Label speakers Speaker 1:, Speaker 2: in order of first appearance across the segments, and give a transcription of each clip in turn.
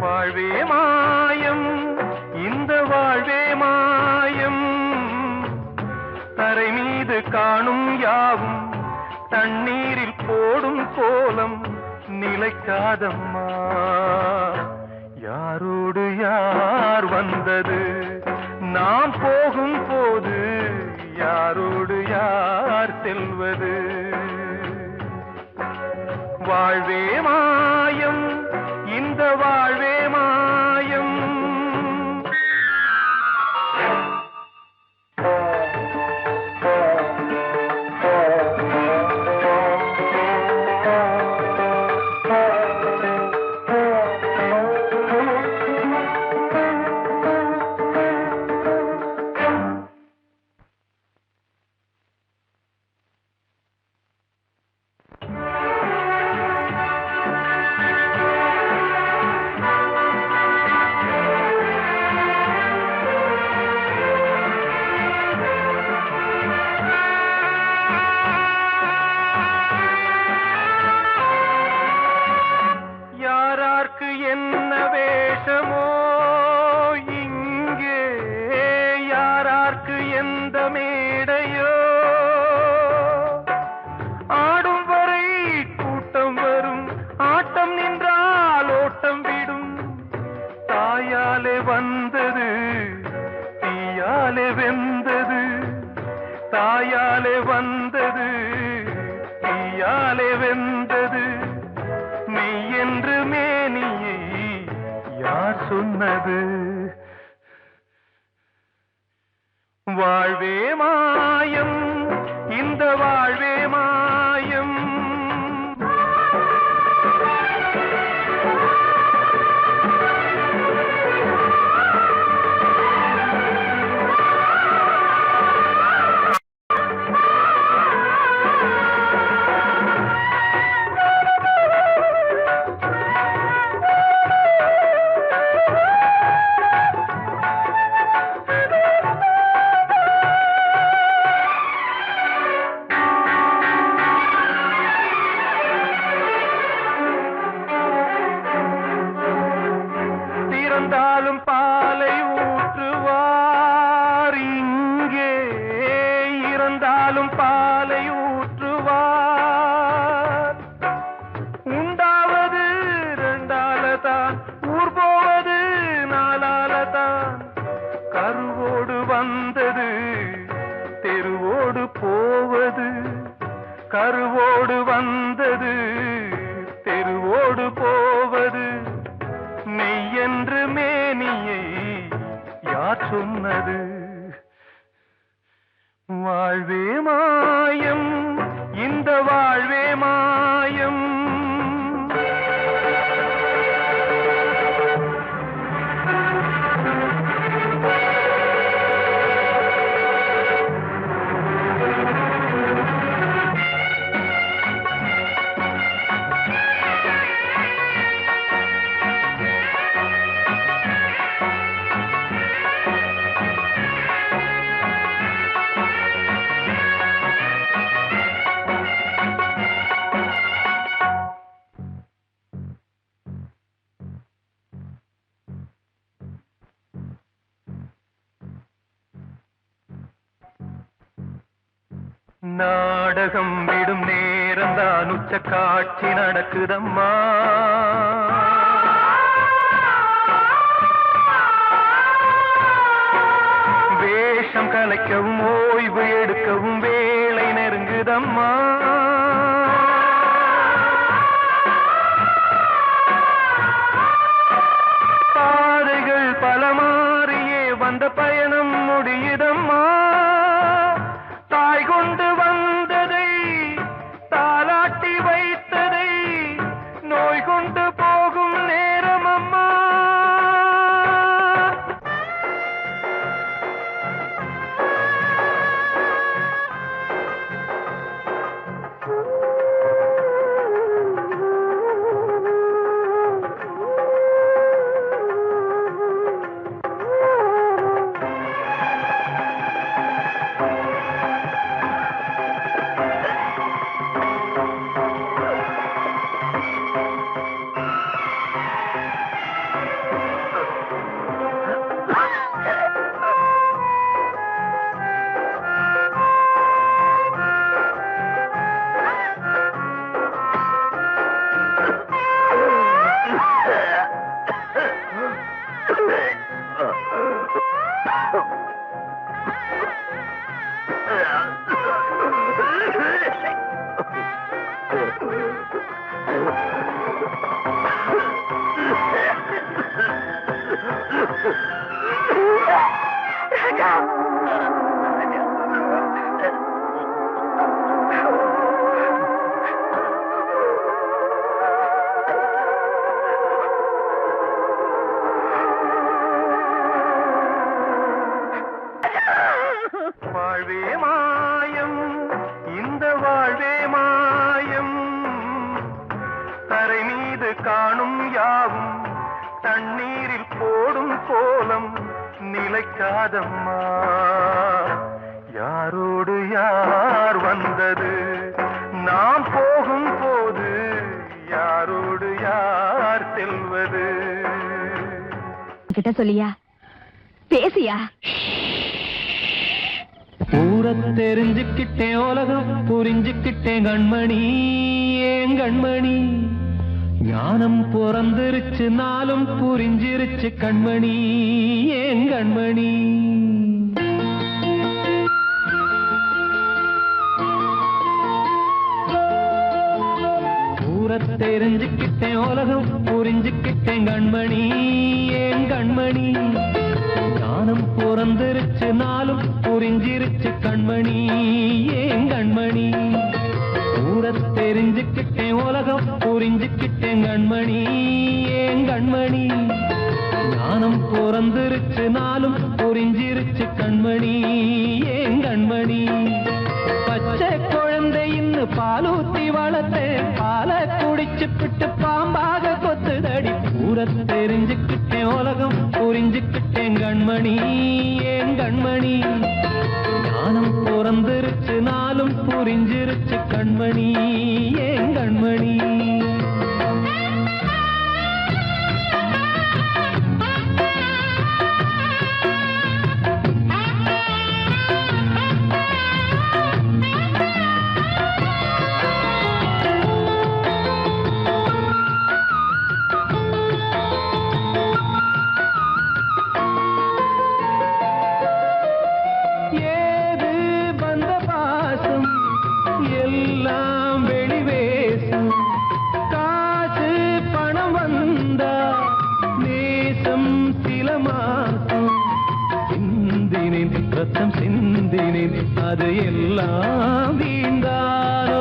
Speaker 1: வாழ்வே மாயம், இந்த வாழ்வே மாயம். தரை மீது காணும் யாவும் தண்ணீரில் போடும் கோலம் நிலைக்காதம்மா. யாரோடு யார் வந்தது நாம் போகும் போது, யாரோடு யார் செல்வது? வாழ்வே மாயம், இந்த வாழ்வே மாயம். என்ன வேஷமோ இங்கே, யாரார்க்கு எந்த மேடையோ, ஆடும் வரை கூட்டம் வரும், ஆட்டம் நின்றால் ஓட்டம் விடும். தாயாலே வந்தது தீயாலே வெந்தது, தாயாலே வந்தது தீயாலே வெந்தது. மெய் என்று மேனியை யார் சொன்னது? வாழ்வே மாயம், இந்த வாழ்வே மாயம். இறந்தாலும் பாலை ஊற்றுவார் இங்கே, இறந்தாலும் பாலை ஊற்றுவார். உண்டாவது ரெண்டாலதான், ஊர் போவது நாலாலதான். கருவோடு வந்தது தெருவோடு போவது, கருவோடு வந்தது தெருவோடு போவது. மெய் என்று மேனியை யார் சொன்னது? வாழ்வே மாயம், இந்த வாழ்வே மாயம். நாடகம் விடும் நேரம்தான் உச்ச காட்சி நடக்குதம்மா. வேஷம் கலைக்கவும் ஓய்வு எடுக்கவும் வேளை நெருங்குதம்மா. பாதைகள் பல மாறியே வந்த பயணம் முடியுதம்மா. தாய் கொண்டு வந்ததை தாலாட்டி வைத்ததை நோய் கொண்டு போகும் யாவும் தண்ணீரில் போடும் கோலம் நிலைக்காதம்மா. யாரோடு யார் வந்தது நாம் போகும் போது, யாரோடு யார் செல்வது?
Speaker 2: கிட்ட சொல்லியா, பேசியா?
Speaker 3: ஊரை தெரிஞ்சுக்கிட்டேன், உலகம் புரிஞ்சுக்கிட்டேன் கண்மணி, ஏன் கண்மணி. ஞானம் பிறந்திருச்சு, நாளும் புரிஞ்சிருச்சு கண்மணி, ஏன் கண்மணி. ஊரை தெரிஞ்சுக்கிட்டேன், உலகம் புரிஞ்சுக்கிட்டேன் கண்மணி, ஏன் கண்மணி. ஞானம் பிறந்திருச்சு, நாளும் புரிஞ்சிருச்சு கண்மணி, ஏன் கண்மணி. ஊரை தெரிஞ்சுக்கிட்டேன், உலகம் புரிஞ்சுக்கிட்டேன் கண்மணி, ஏன் கண்மணி. ஞானம் பிறந்திருச்சு, நாளும் புரிஞ்சிருச்சு கண்மணி, ஏன் கண்மணி. பச்சை குழந்தை இன்னும் பாலூத்தி வளர்த்தேன், பாலை குடிச்சு பிட்டு பாம்பாக கொத்துதடி. ஊரை தெரிஞ்சுக்கிட்டேன், உலகம் புரிஞ்சுக்கிட்டேன் கண்மணி, ஏன் கண்மணி. ஞானம் பிறந்திருச்சு, நாளும் புரிஞ்சிருச்சு கண்மணி, ஏன் கண்மணி. ரத்தம் சிந்தினேன், அது எல்லாம் வீண்டானோ.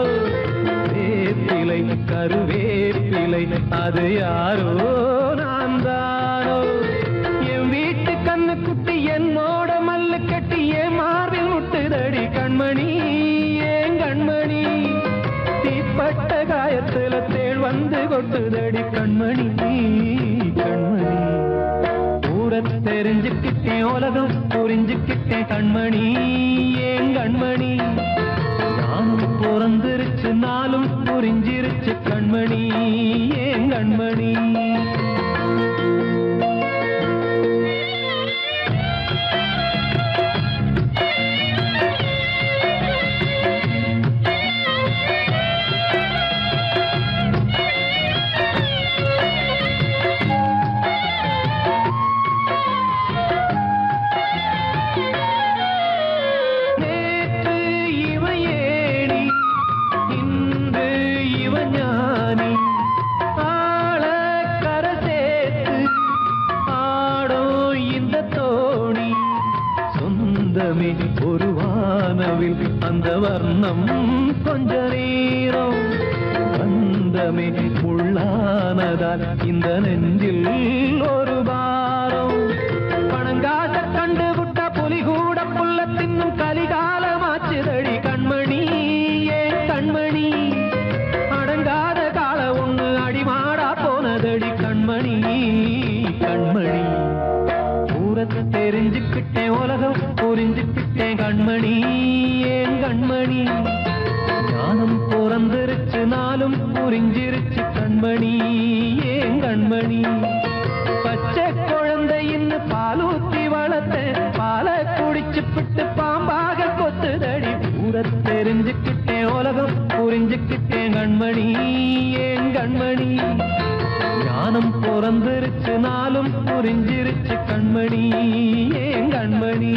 Speaker 3: வேப்பிலை கருவேப்பிலை, அது யாரோ நான் தானோ. என் வீட்டு கண்ணு குட்டி என்னோட மல்லு கட்டி என் மார்பில் முட்டுதடி கண்மணி, ஏன் கண்மணி. தீப்பட்ட காயத்துல தேள் வந்து கொட்டுதடி கண்மணி, கண்மணி. ஊரை தெரிஞ்சுக்கிட்டேன், உலகம் புரிஞ்சுக்கிட்டேன் கண்மணி, ஏன் கண்மணி. ஞானம் பிறந்திருச்சு, நாளும் புரிஞ்சிருச்சு கண்மணி, ஏன் கண்மணி. ஒரு வானவில் அந்த வர்ணம் கொஞ்ச நேரம் பந்தமே உள்ளானதால் இந்த நெஞ்சில் ஒரு பாரம். பணங்காச கண்டு விட்ட புலி கூட புல்ல தின்னும் கலிகாலமாச்சுதடி கண்மணி, ஏன் கண்மணி. அடங்காத கால ஒண்ணு அடிமாடா போனதடி கண்மணி, கண்மணி. ஊரை தெரிஞ்சுக்கிட்டேன், உலகம் புரிஞ்சுக்கிட்டேன் கண்மணி, ஏன் கண்மணி. ஞானம் பிறந்திருச்சு, நாளும் புரிஞ்சிருச்சு கண்மணி, ஏன் கண்மணி. பச்சை குழந்தை இன்னும் பாலூத்தி வளர்த்தேன், பாலை குடிச்சு பிட்டு பாம்பாக கொத்துதடி. ஊரை தெரிஞ்சுக்கிட்டேன், உலகம் புரிஞ்சுக்கிட்டேன் கண்மணி, ஏன் கண்மணி. ஞானம் பிறந்திருச்சு, நாளும் புரிஞ்சிருச்சு கண்மணி, ஏன் கண்மணி.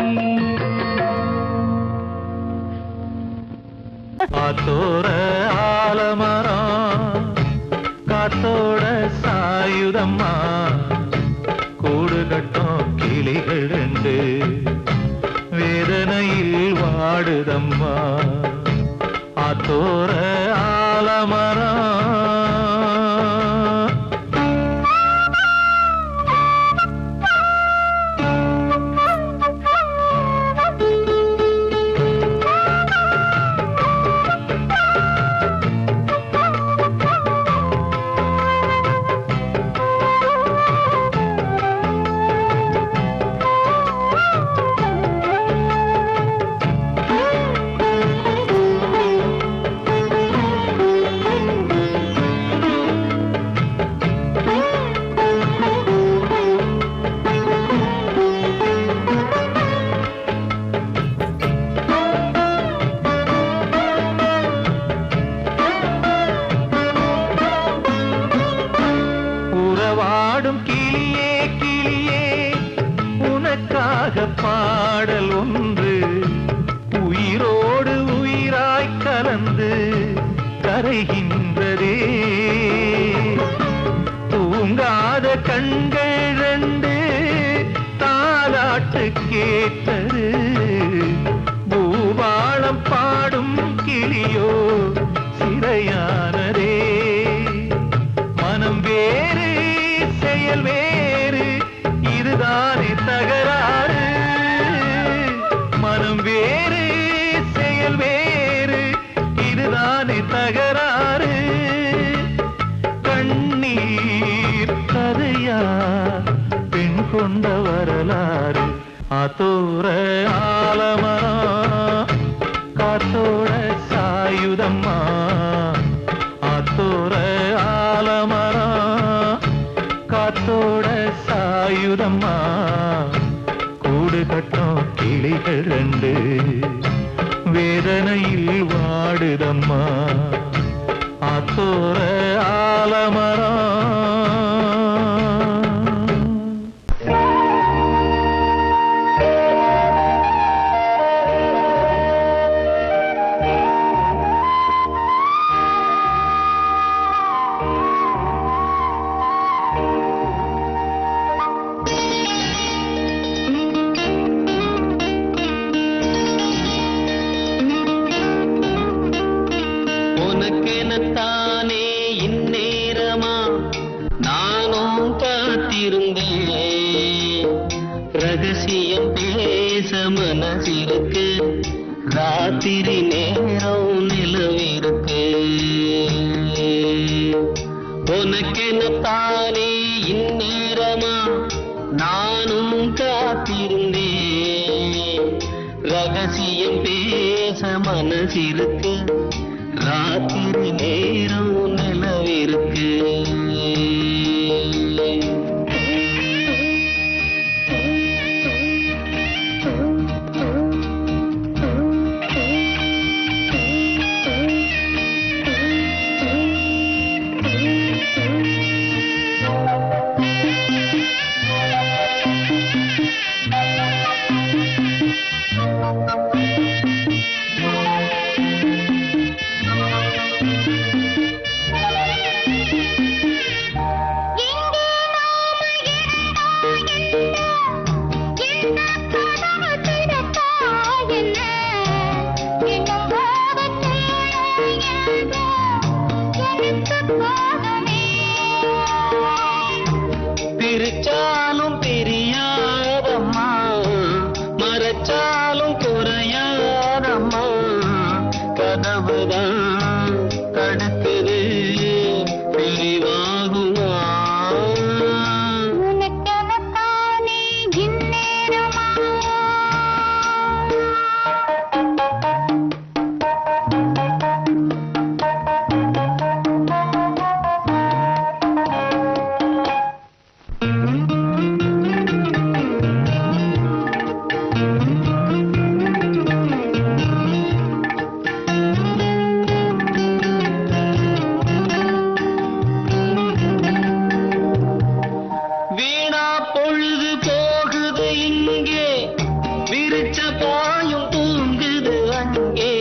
Speaker 1: காத்தோர ஆலமரம் காத்தோட சாயுதம்மா, கூடு கட்டும் கிளிகள் ரெண்டு வேதனையில் வாடுதம்மா. ஆத்தோர ஆலமரம்
Speaker 3: பாடும் கிளியே கிளியே உனக்காக பாடல் ஒன்று உயிரோடு உயிராய் கலந்து கரைகின்றதே. தூங்காத கண்கள் ரெண்டு தாலாட்டு கேட்டது. பூபாளம் பாடும் கிளியோ சிறையானதே. மனம் வேறு செயல் வேறு இதுதானே தகராறு. மனம் வேறு செயல் வேறு இதுதானே தகராறு. கண்ணீர் கதையா பெண் கொண்ட வரலாறு. ஆத்தோர ஆலமரம் காத்தோட சாயுதம்மா. ஆத்தோர ஆலமரம் காத்தோட சாயுதம்மா. கூடு கட்டும் கிளிகள் ரெண்டு வேதனையில் வாடுதம்மா. ஆத்தோர ஆலமரம்.
Speaker 4: உனக்கெனத்தானே இந்நேரமா நானும் காத்திருந்தேன். ரகசியம் பேச மனசிருக்கு ராத்திரி நேரம் நிலவிருக்கு. உனக்கெனத்தானே இந்நேரமா நானும் காத்திருந்தேன். ரகசியம் பேச மனசிருக்கு ராத்திரி நேரம் நிலவிருக்கு. பிரிச்சாலும் பிரியாதம்மா மறைச்சாலும் குறையாதம்மா. கதவுதான் தடுக்குது பிரிவாகுமா.
Speaker 2: உனக்கெனத்தானே இந்நேரமா.
Speaker 4: வீணா பொழுது போகுது இங்கே விரிச்ச பாயும் தூங்குது அங்கே.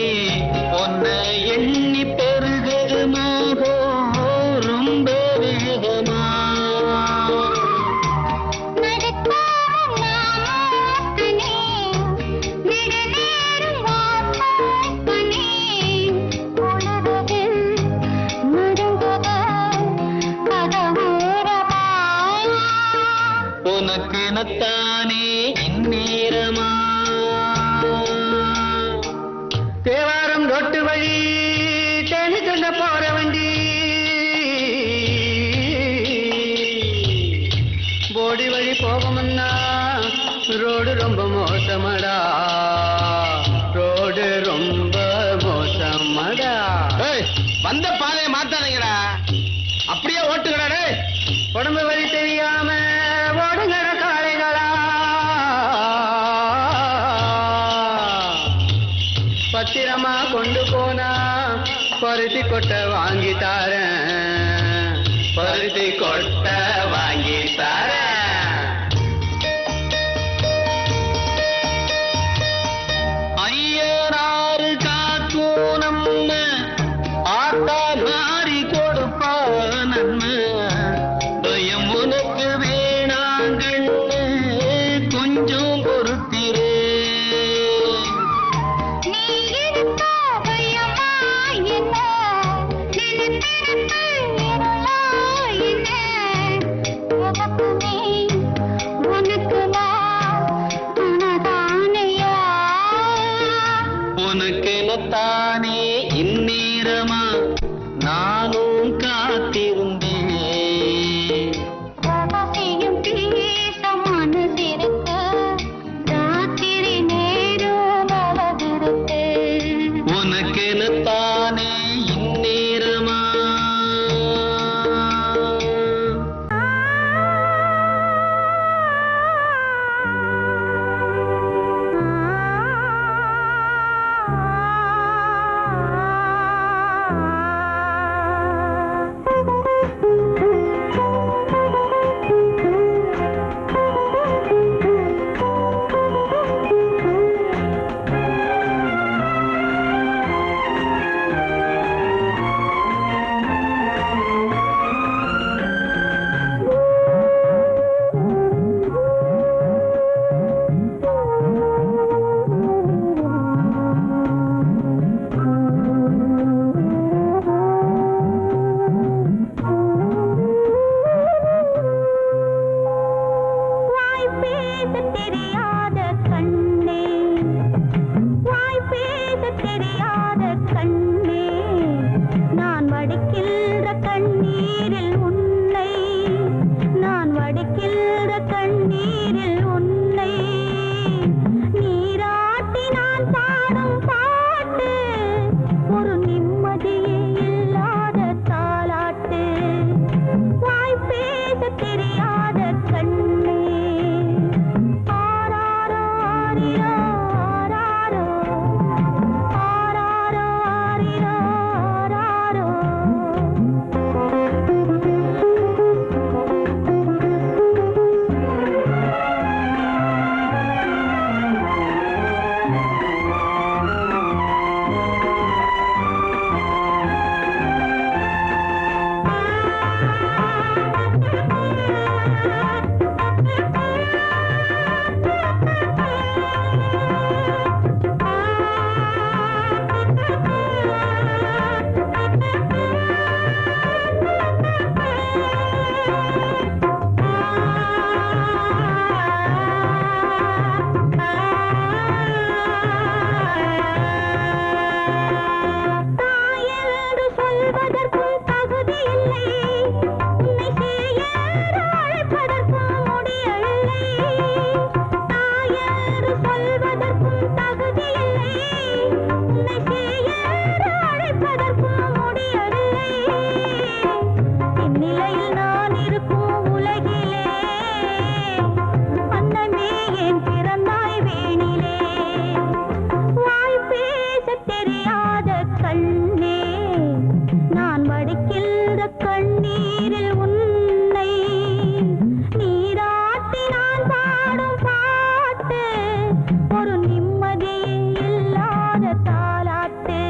Speaker 4: உன்னை எண்ணி பெருகுது மோகம் ரொம்ப வேகமா. உனக்கெனத்தானே இந்நேரமா. தேவாரம் ரொட்டு வழி தேனி சொல்ல போற வண்டி. போடி வழி போகமுன்னா ரோடு ரொம்ப மோசமடா. ரோடு ரொம்ப மோசமடா. வந்த பாதையை மாத்தாதீங்கடா. அப்படியே ஓட்டுங்கடா. உடம்பு வழி தெரியாம ஓடுங்கட காளைகளா. பத்திரமா கொண்டு போனா பருத்தி கொட்டை வாங்கி தாரேன். பருத்தி கொட்டை வாங்கி தாரேன்.
Speaker 2: தெரியாத கண்ணே, வாய் பேச தெரியாத கண்ணே, நான் வடிக்கின்ற கண்ணீரில் உன்னை, நான் வடிக்கின்ற கண்ணீரில் உன்னை, நீராட்டி நான் பாடும் பாட்டு ஒரு நிம்மதியே இல்லாத தாலாட்டு, வாய் பேச தெரியாத கண்ணே. ஆராரோ ஆரிரோ ஆராரோ, ஆராரோ ஆரிரோ ஆராரோ. தாயென்று சொல்வதற்கும் தகுதி இல்லை, உன்னை சேயென்று அழைப்பதற்கும் முடியவில்லை. தாயென்று சொல்வதற்கும் தகுதி இல்லை, உன்னை சேயென்று அழைப்பதற்கும் முடியவில்லை. இந்நிலையில் நான் இருக்கும் உலகிலே அன்னமே ஏன் பிறந்தாய் வேணிலே, வாய் பேச தெரியாத கண்ணே, நான் வடிக்கின்ற கண்ணீரில் உன்னை, நீராட்டி நான் பாடும் பாட்டு ஒரு நிம்மதியே இல்லாத தாலாட்டு,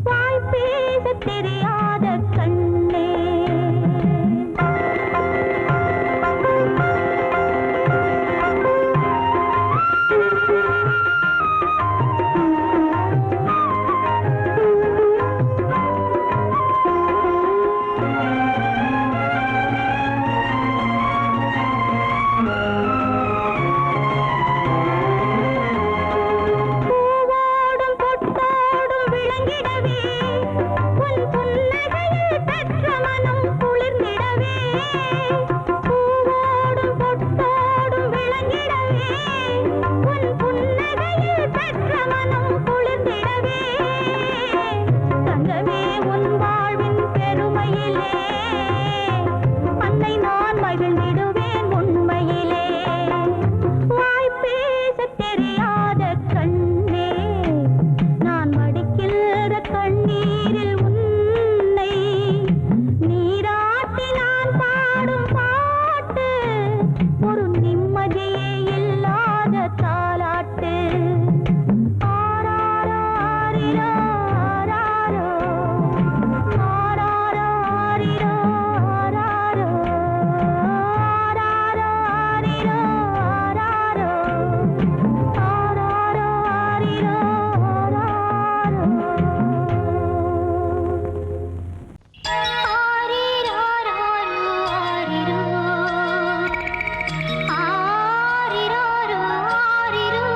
Speaker 2: வாய் பேச தெரியாத கண்ணே. பூவோடும் பொட்டோடும் விளங்கிடவே, உன் புன்னகையில் பெற்ற மனம் குளிர்ந்திடவே, பூவோடும் பொட்டோடும் விளங்கிடவே, உன் புன்னகையில் பெற்ற மனம் குளிர்ந்திடவே, தங்கமே உன் வாழ்வின் பெருமையிலே அன்னை நான் மகிழ்ந்திடுவேன் உண்மையிலே, வாய் பேச தெரியாத கண்ணே, நான் வடிக்கின்ற கண்ணீரில் உன்னை, நீராட்டி நான் பாடும் பாட்டு ஒரு நிம்மதியே இல்லாத தாலாட்டு. ஆராரோ ஆரிரோ ஆராரோ, ஆராரோ ஆரிரோ ஆராரோ, ஆராரோ ஆரிரோ ஆராரோ, ஆராரோ ஆரிரோ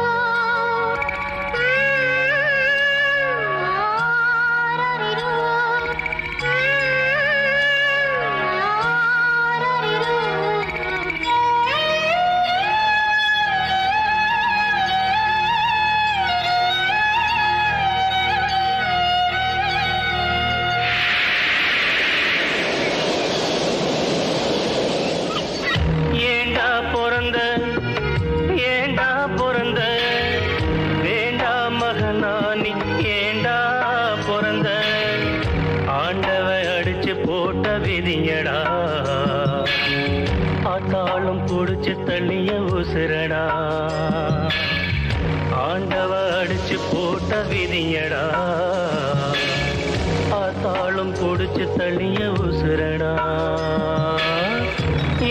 Speaker 3: ஏண்டா பிறந்த ஏண்டா பிறந்த வேண்டா மகனானி ஏண்டா பிறந்த ஆண்டவ அடிச்சு போட்ட விதியடா ஆத்தாளும் புடிச்சு தள்ளிய உசுரடா ஆண்டவ அடிச்சு போட்ட விதியடா ஆத்தாளும் புடிச்சு தள்ளிய உசுரடா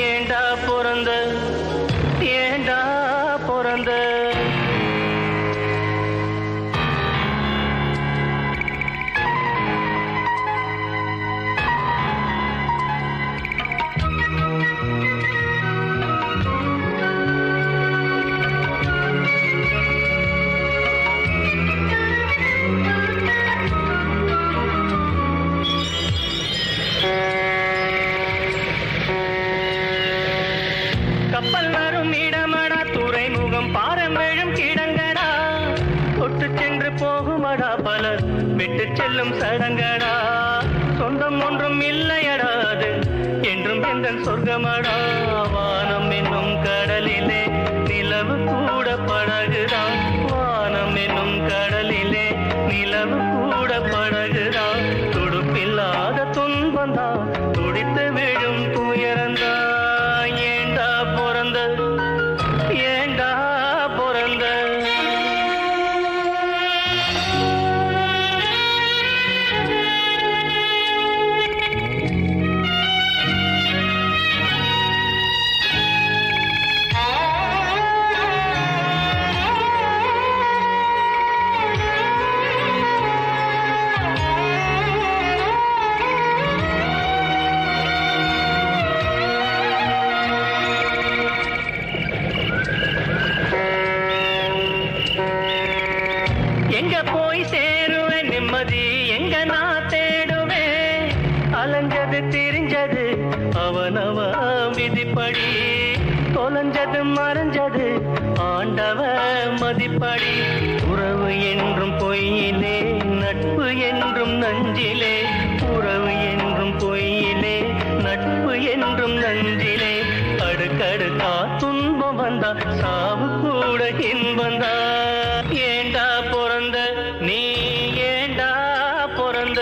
Speaker 3: ஏண்டா பிறந்த ஏண்டா பிறந்த கப்பல் வரும் இடமடா துறைமுகம் பாரம்பெழும் கிடங்கடா தொட்டு சென்று போகுமடா பலர் விட்டு செல்லும் சடங்கடா சொந்தம் ஒன்றும் இல்லையடா அது என்றும் எங்கள் சொர்க்கமடா வானம் என்னும் கடலிலே நிலவு கூட படகுதான் வானம் என்னும் கடலிலே நிலவு கூட படகுதான் துடுப்பில்லாத துன்பந்தான் துடித்து விழும் துயரந்தா ஏண்டா பிறந்த ஏண்டா பிறந்த எங்க போய் சேருவேன் நிம்மதி எங்க நான் தேடுவேன் அலைஞ்சது திரிஞ்சது அவனவ விதிப்படி தொலைஞ்சது மறைஞ்சது ஆண்டவ மதிப்படி உறவு என்றும் பொய்யிலே நட்பு என்றும் நஞ்சிலே உறவு என்றும் பொய்யிலே நட்பு என்றும் நஞ்சிலே அடுக்கடுக்கா துன்பம் வந்தா சாவு கூட இன்பந்தா ஏண்டா பிறந்த நீ ஏண்டா பிறந்த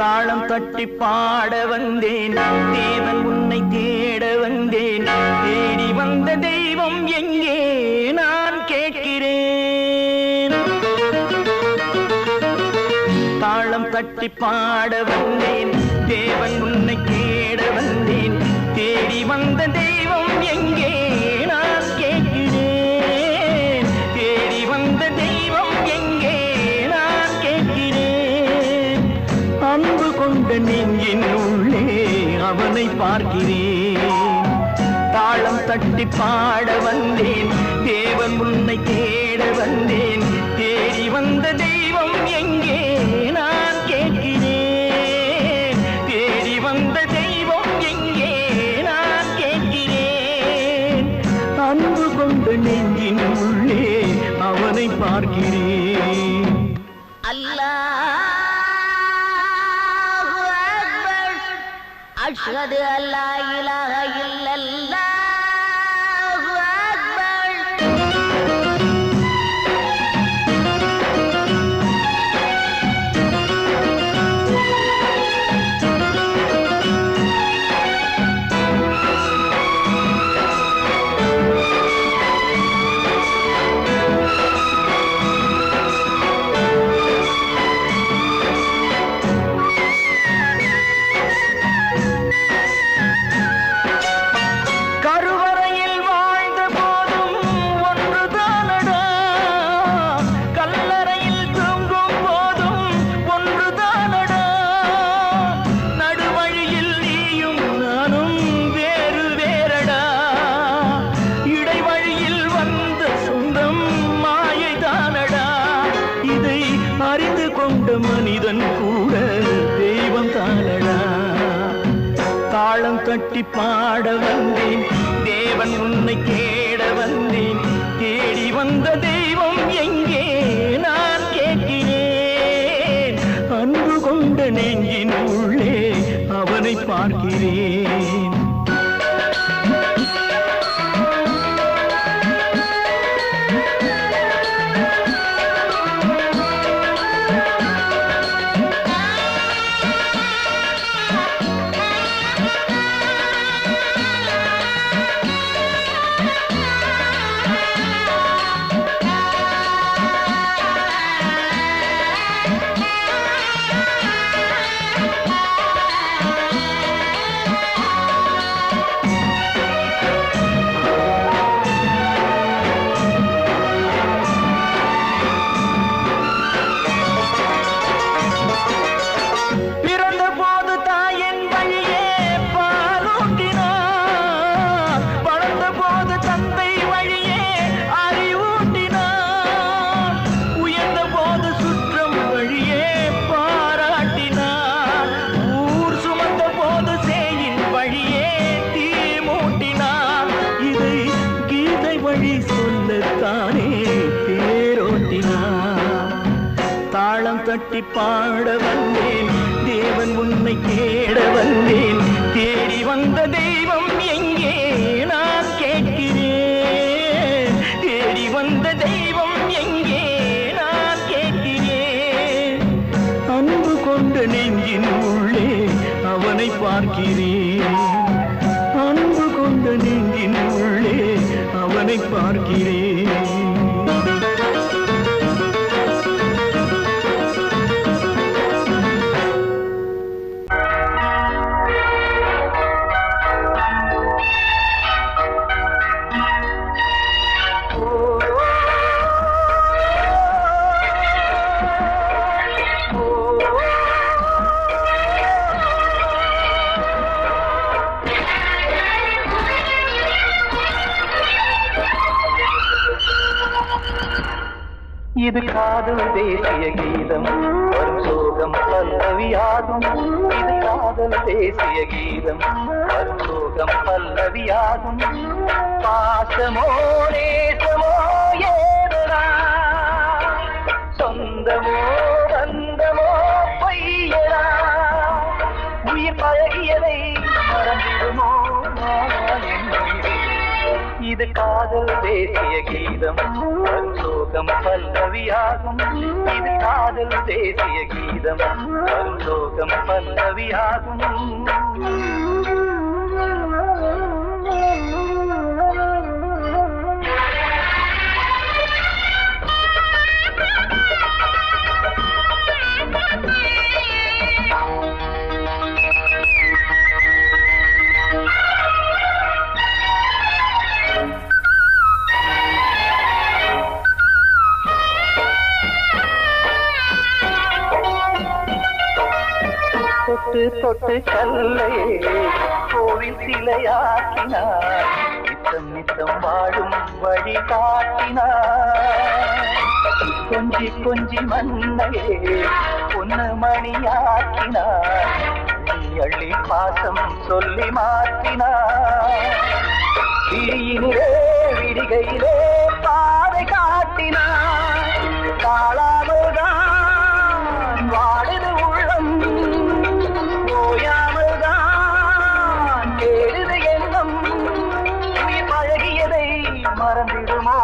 Speaker 3: தாளம் தட்டி பாட வந்தேன் தேவன் உன்னை தேட வந்தேன் தேடி வந்த தெய்வம் எங்கே நான் கேட்கிறேன் தாளம் தட்டி பாட வந்தேன் தேவன் உன்னை தேட வந்தேன் தேடி வந்த தெய்வம் எங்கே நான் கேட்கிறேன் தேடி வந்த தெய்வம் எங்கே நான் கேட்கிறேன் அன்பு கொண்ட நெஞ்சின் உள்ளே அவனை பார்க்கிறேன் தாளம் தட்டி பாட வந்தேன் தேவன் உன்னை தேட வந்தேன் தேடி வந்த தெய்வம் எங்கே நான் கேட்கிறேன் தேடி வந்த தெய்வம் எங்கே நான் கேட்கிறேன் அன்பு கொண்ட நெஞ்சின் உள்ளே அவனை பார்க்கிறேன்
Speaker 2: அல்லாஹு அக்பர் அஷ்ஹது அல்லா இலாஹ இல்லல்லாஹு அக்பர்
Speaker 3: கருவறையில் வாழ்ந்த போதும் ஒன்றுதானடா கல்லறையில் தூங்கும் போதும் ஒன்றுதானடா நடுவழியில் நீயும் நானும் வேறு வேறடா இடைவழியில் வந்த சொந்தம் மாயைதானடா இதை அறிந்து கொண்ட மனிதன் கூட தெய்வம் தானடா தாளம் தட்டி பாட வந்தேன் தேவன் உன்னை தேட வந்தேன் தேடி வந்த தெய்வம் எங்கே நான் கேட்கிறேன் அன்பு கொண்ட நெஞ்சின் உள்ளே அவனை பார்க்கிறேன் பிறந்த போது தாயின் வழியே பாலூட்டினார் வளர்ந்த போது தந்தை வழியே அறிவூட்டினார் உயர்ந்த போது சுற்றம் வழியே பாராட்டினார் ஊர் சுமந்த போது சேயின் வழியே தீ மூட்டினார் இதை கீதை வழி சொல்லத்தானே தேரோட்டினார் தாளம் தட்டி பாட வந்தேன் தேவன் உன்னை தேட வந்தேன் தேடி வந்த தெய்வம் எங்கே நான் கேட்கிறேன் தேடி வந்த தெய்வம் எங்கே நான் கேட்கிறேன் அன்பு கொண்ட நெஞ்சின் உள்ளே அவனை பார்க்கிறேன் அன்பு கொண்ட நெஞ்சின் உள்ளே அவனை பார்க்கிறேன் இது காதல் தேசிய கீதம் வரும் சோகம் பல்லவியாகும் இது காதல் தேசிய கீதம் வரும் சோகம் பல்லவியாகும் பாசமோ நேசமோ ஏதனா சொந்தமோ பந்தமோ பொய்யனா உயிர் பழகியதை மறந்திடுமோ இது காதல் தேசிய கீதம் வரும் சோகம் பல்லவியாகும் இது காதல் தேசிய கீதம் வரும் சோகம் பல்லவியாகும் தொட்டு தொட்டு கல்லையே கோவில் சிலையாக்கினார் நித்தம் நித்தம் வாழும் வழி காட்டினார் கொஞ்சி கொஞ்சி மண்ணையே பொன்னு மணியாக்கினார் அள்ளி பாசம் சொல்லி மாற்றினார் தீயினிலே விடிகையிலே பாதை காட்டினார் காளாமல்தான் வாடுது உள்ளம் ஓயாமல்தான் கேடுது எண்ணம் உயிர் பழகியதை மறந்திடுமோ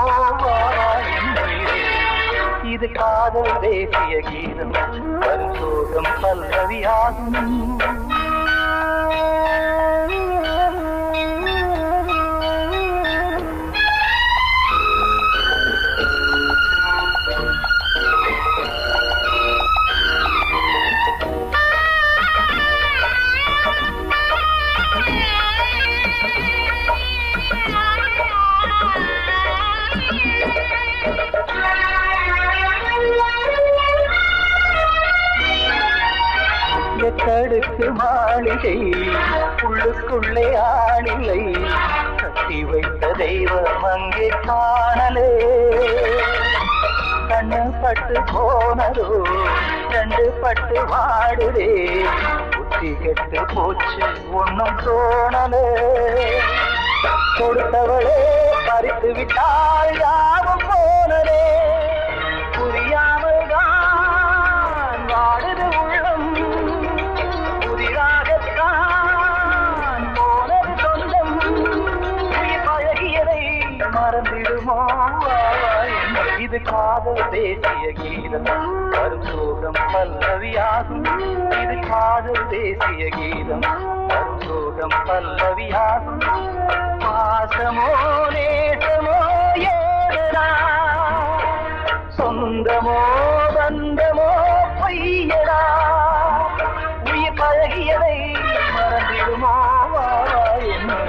Speaker 3: இது காதல் தேசிய கீதம் வரும் சோகம் பல்லவியாகும் கடுக்கு மாளிகை உள்ளுக்குள்ளே ஆணிலை கட்டி வைத்த தெய்வம் அங்கே காணலே கண்ணு பட்டு போனதோ ரெண்டு பட்டு வாடுதே புத்தி கெட்டு போச்சு ஒன்னும் தோணலே கொடுத்தவளே பறித்து விட்டால் யாவும் போனதே புரியாமல் தான் வாடுது உள்ளம் புதிராகத்தான் போனது சொந்தம் உயிர் பழகியதை மறந்திடுமோ இது காதல் தேசிய கீதம் வரும் சோகம் பல்லவியாகும் இது காதல் தேசிய கீதம் வரும் சோகம் பல்லவியாகும் பாசமோ நேசமோ ஏதா சொந்தமோ பந்தமோ பொய்யடா உயிர் பழகியதை மறந்திடுமோ என்னை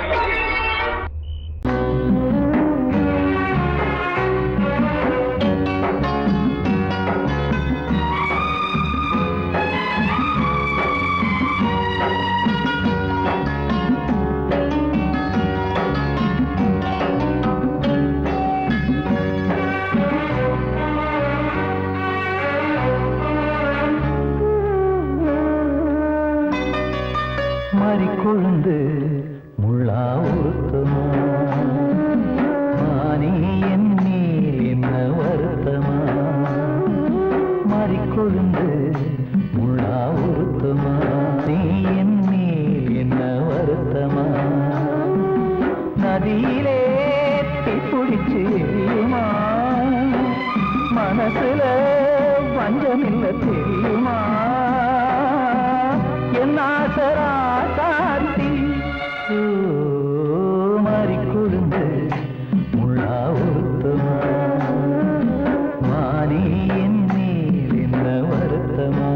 Speaker 3: கொழுந்து முள்ளா உருத்தமா மானே என் மேல் என்ன வருத்தமா மாறிக்கொழுந்து முள்ளா உருத்தமா நீ என் மேல் என்ன வருத்தமா நதியிலே பிடிச்சு எரியுமா மனசுல வஞ்சமில்ல தெரியுமா என் ஆசரா காட்டி மாறிக்கொழுந்து முள்ளா உருத்தமா மானே என் மேல் என்ன வருத்தமா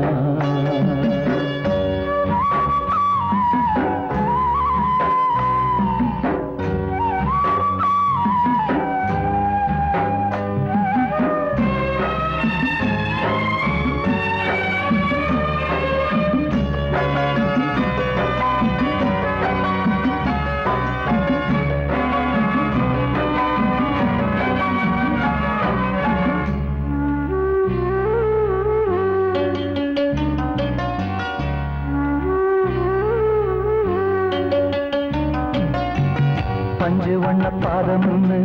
Speaker 3: பஞ்சு வண்ண பாதம்னு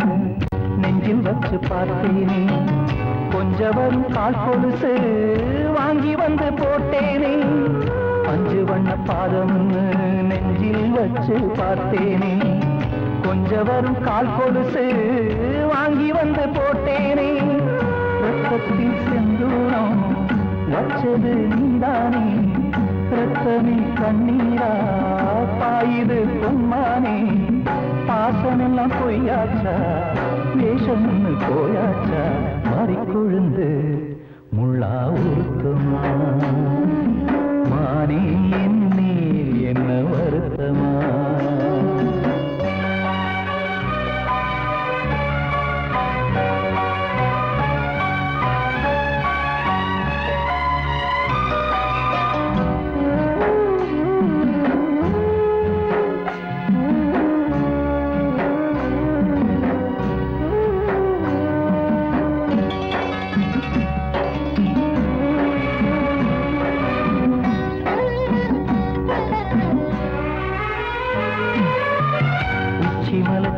Speaker 3: நெஞ்சில் வச்சு பார்த்தேனே கொஞ்சம் வரும் கால் கொலுசு வாங்கி வந்து போட்டேனே பஞ்சு வண்ண பாதம்னு நெஞ்சில் வச்சு பார்த்தேனே கொஞ்ச வரும் கால் கொலுசு வாங்கி வந்து போட்டேனே ரத்தத்தில் செந்தூரம் வச்சது நீதானே ரத்தமே கண்ணீரா பாயுது பொன்மானே பாசமெல்லாம் பொய்யாச்சா வேஷம்னு போயாச்சா மாறி கொழுந்து முள்ளா உருத்தமா மானே என் மேல் என்ன வருத்தமா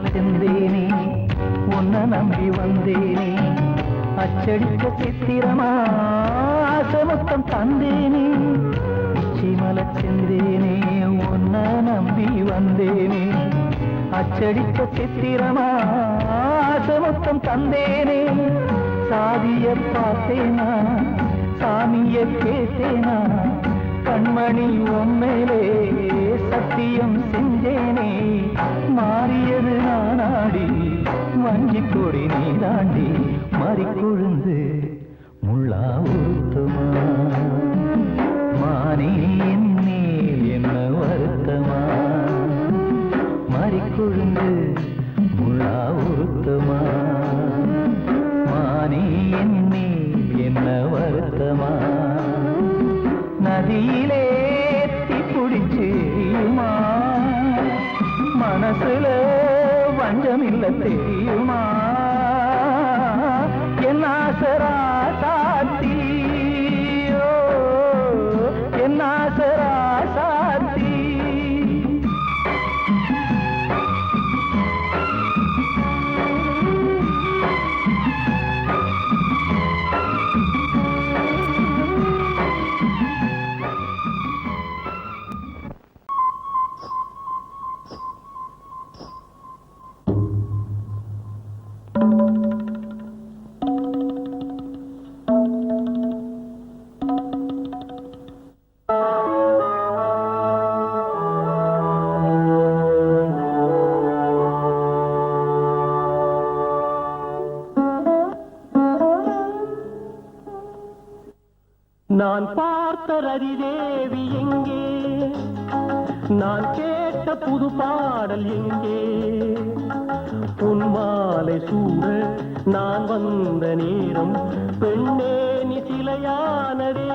Speaker 3: செந்தேனே உன்னை நம்பி வந்தேனே அச்சடிக்க சித்திரமா ஆசமொத்தம் தந்தேனே உச்சிமல செந்தேனே உன்னை நம்பி வந்தேனே அச்சடிக்க சித்திரமா ஆசமொத்தம் தந்தேனே சாதிய பார்த்தேனா சாமிய கேட்டேனா கண்மணி உம்மேலே சத்தியம் செஞ்சேனே மாறியது நானாடி வஞ்சி கொடி நீதாண்டி மாறி கொழுந்து முள்ளா உருத்தமா மானே என் மேல் என்ன வருத்தமா மாறி கொழுந்து முள்ளா உருத்தமா மானே என் மேல் என்ன வருத்தமா நதியிலே பிடிச்சியுமா மனசுல வஞ்சமில்ல தெரியுமா என்ன ஆசரா சாத்தியோ என்ன ஆசரா சாத்தி நான் பார்த்த ரதிதேவி எங்கே நான் கேட்ட புது பாடல் எங்கே உன் மாலை சூட நான் வந்த நேரம் பெண்ணே நீ சிலையானதே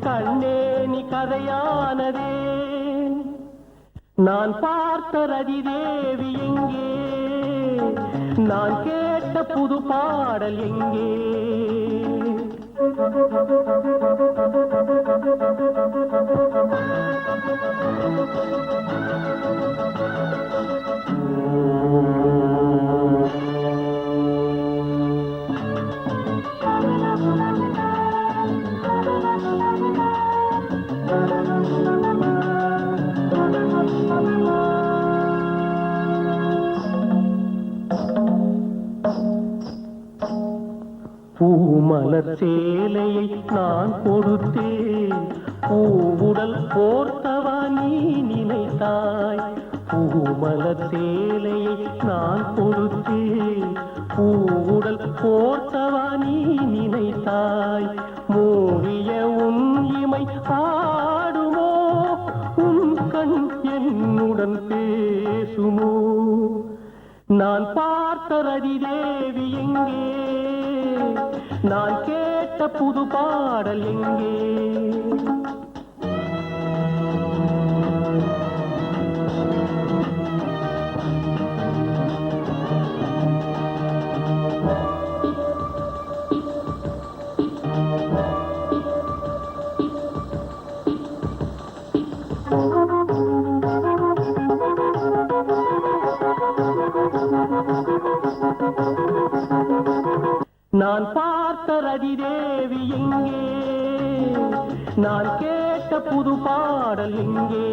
Speaker 3: கண்ணே நீ கதையானதே நான் பார்த்த ரதிதேவி எங்கே நான் கேட்ட புது பாடல் எங்கே பூமலர் சேலையை நான் கொடுத்தேன் பூவுடல் போர்த்தவா நீ நினைத்தாய் பூமலர் சேலையை நான் கொடுத்தேன் பூவுடல் போர்த்தவா நீ நினைத்தாய் மூடிய உன் இமை ஆடுமோ உன் கண் என்னுடன் பேசுமோ நான் பார்த்த ரதிதேவி எங்கே நான் கேட்ட புது பாடல் எங்கே நான் பார்த்த ரதிதேவி எங்கே நான் கேட்ட புது பாடல் எங்கே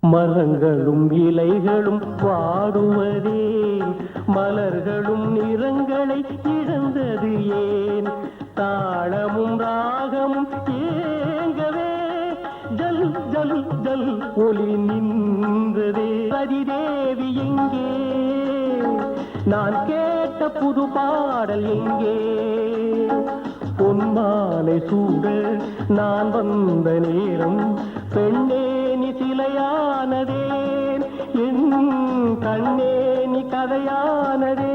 Speaker 3: மரங்களும் இலைகளும் வாடுவதே, மலர்களும் நிறங்களை இழந்தது ஏன்? தாளமும் ராகமும் ஏங்கவே ஜல் ஜல் ஜல் ஒளி நின்றதே. அதிதேவி எங்கே? நான் கேட்ட புது பாடல் எங்கே? பொன்மாலை சூட நான் வந்த நேரம் பெண்ணே நீ சிலையானதேன், என் கண்ணே நீ கதையானதே.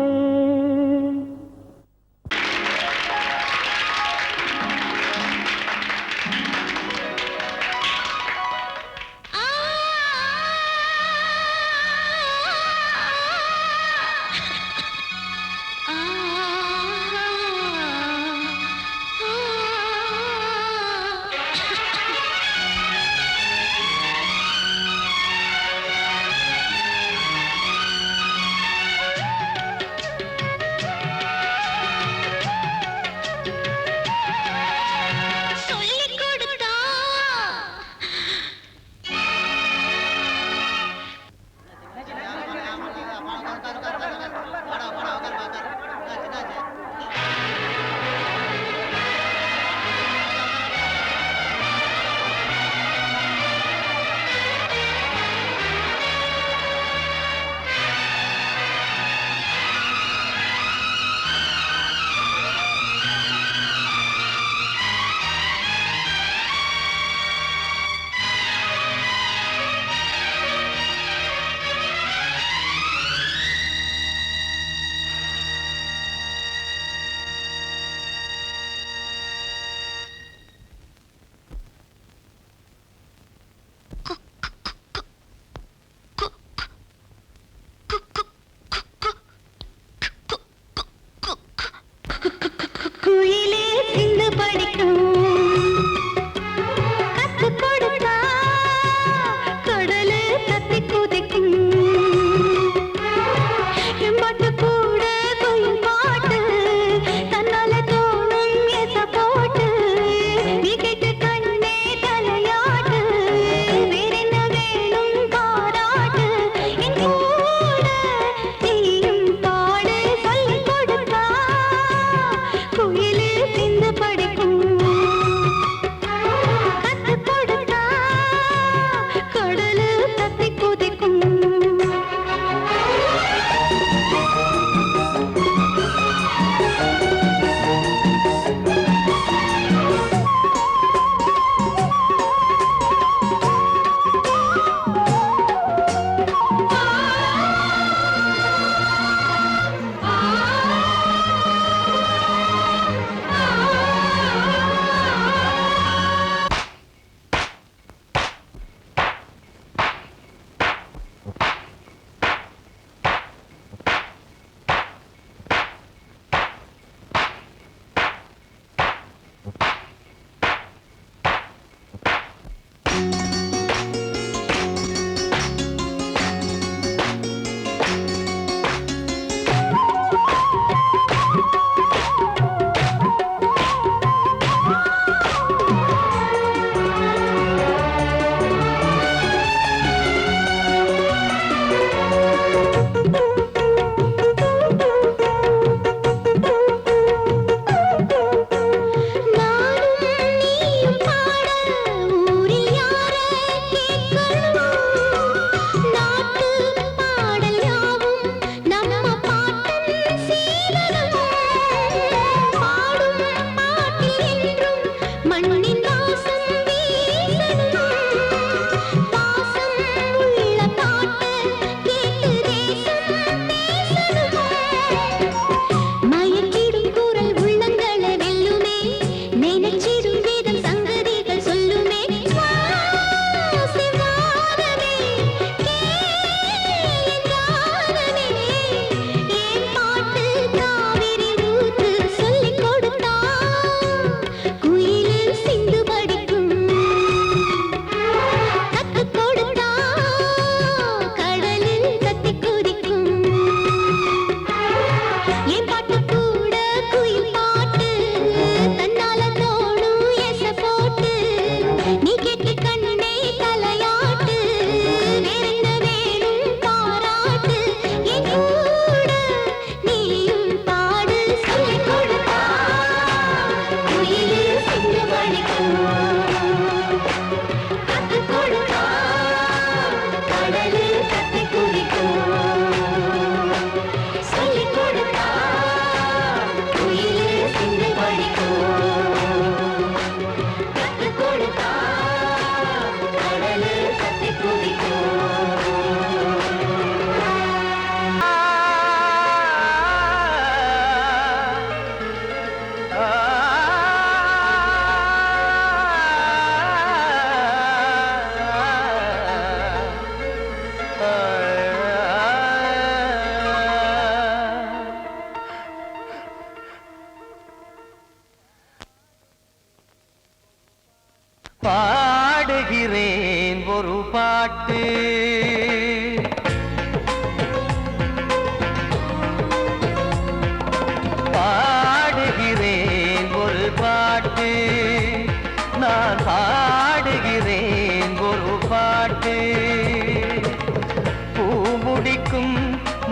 Speaker 3: பூ முடிக்கும்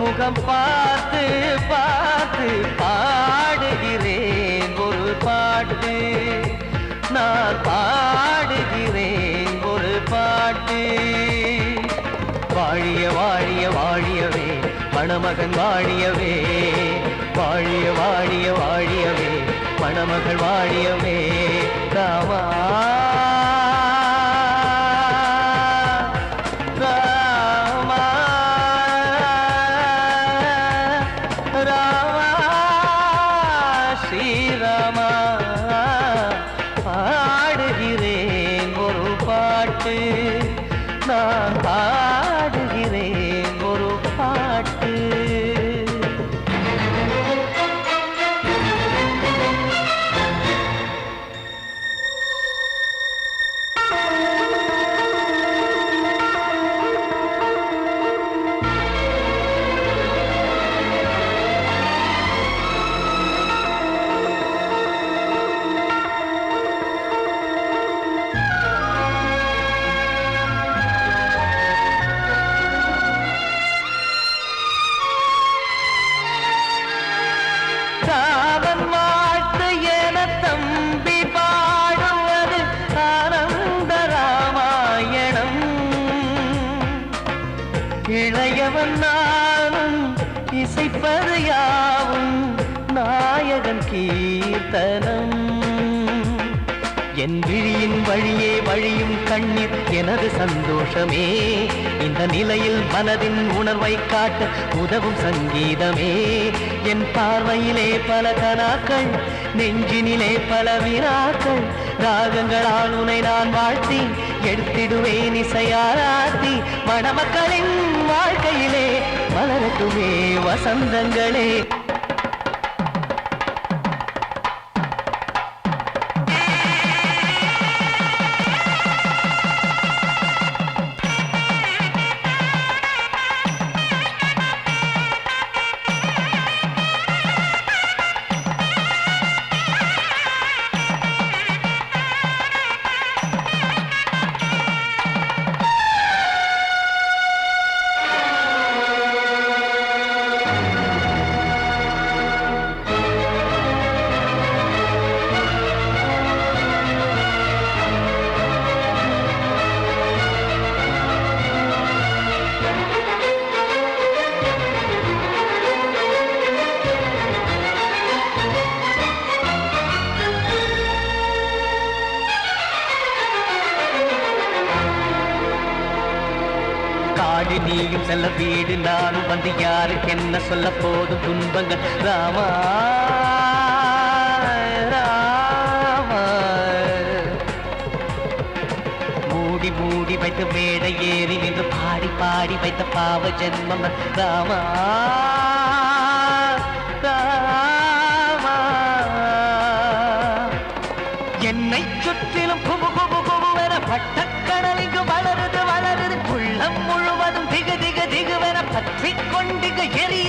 Speaker 3: முகம் பார்த்து பார்த்து பாடுகிறேன் ஒரு பாட்டு, நான் பாடுகிறேன் ஒரு பாட்டு. வாழிய வாழிய வாழியவே மணமகன் வாழியவே, வாழிய வாழிய வாழியவே மணமகள் வாழியவே. ராமா ராமா ராமா ஸ்ரீராமா, பாடுகிறேன் ஒரு பாட்டு, நான் பாடுகிறேன் ஒரு பாட்டு. ராமன் வாழ்த்து என தம்பி பாடுவது ஆனந்த ராமாயணம். இளையவன் நானும் இசைப்பது யாவும் நாயகன் கீர்த்தனம். என் விழியின் வழியே வழியும் கண்ணீர் எனது சந்தோஷமே, இந்த நிலையில் மனதின் உணர்வை காட்ட உதவும் சங்கீதமே. என் பார்வையிலே பல கனாக்கள், நெஞ்சினிலே பல வினாக்கள், ராகங்களால் உனை நான் வாழ்த்தி எடுத்திடுவேன் இசையாராத்தி. மணமக்களின் வாழ்க்கையிலே மலரட்டுமே வசந்தங்களே. காடு நீயும் செல்ல வீடு நானும் வந்து யாருக்கு என்ன சொல்ல போதும் துன்பங்கள். ராமா ராமா, மூடி மூடி வைத்த மேடை ஏறி நின்று பாடி பாடி வைத்த பாவ ஜென்மம். ராமா ராமா, என்னை சுற்றிலும் குபு குபு குபுவென பட்டக்கடல் இங்கு வளருது வளருது, உள்ளம் முழுவதும் திகு திகு திகுவென பற்றிக் கொண்டு எரி